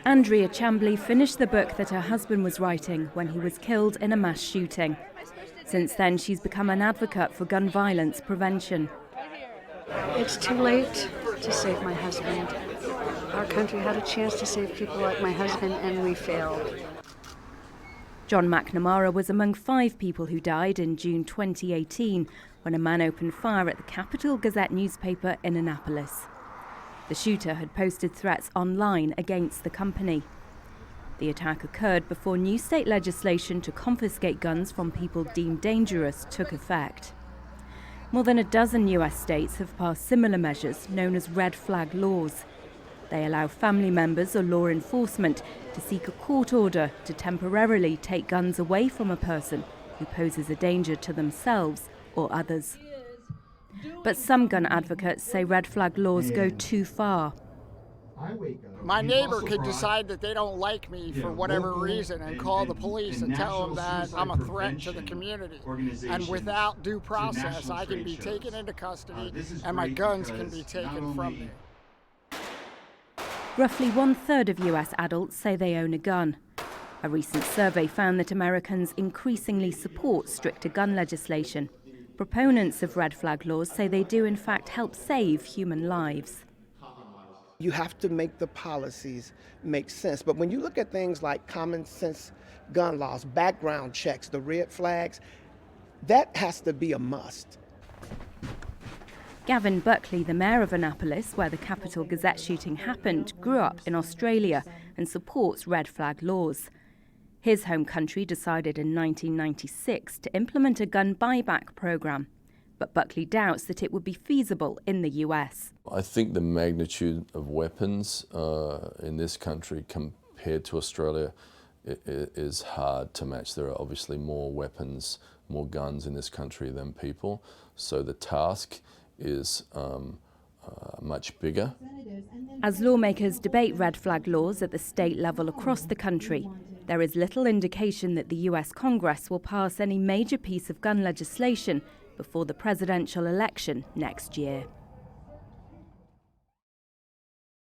Andrea Chambly finished the book that her husband was writing when he was killed in a mass shooting. Since then, she's become an advocate for gun violence prevention. It's too late to save my husband. Our country had a chance to save people like my husband, and we failed. John McNamara was among 5 people who died in June 2018 when a man opened fire at the Capital Gazette newspaper in Annapolis. The shooter had posted threats online against the company. The attack occurred before new state legislation to confiscate guns from people deemed dangerous took effect. More than a dozen US states have passed similar measures known as red flag laws. They allow family members or law enforcement to seek a court order to temporarily take guns away from a person who poses a danger to themselves or others. But some gun advocates say red flag laws go too far. My neighbor could decide that they don't like me for whatever reason and call the police and tell them that I'm a threat to the community. And without due process, I can be taken into custody and my guns can be taken from me. Roughly 1/3 of US adults say they own a gun. A recent survey found that Americans increasingly support stricter gun legislation. Proponents of red flag laws say they do in fact help save human lives. You have to make the policies make sense. But when you look at things like common sense gun laws, background checks, the red flags, that has to be a must. Gavin Buckley, the mayor of Annapolis, where the Capital Gazette shooting happened, grew up in Australia and supports red flag laws. His home country decided in 1996 to implement a gun buyback program. But Buckley doubts that it would be feasible in the US. I think the magnitude of weapons in this country compared to Australia is hard to match. There are obviously more weapons, more guns in this country than people. So the task is much bigger. As lawmakers debate red flag laws at the state level across the country, there is little indication that the US Congress will pass any major piece of gun legislation before the presidential election next year.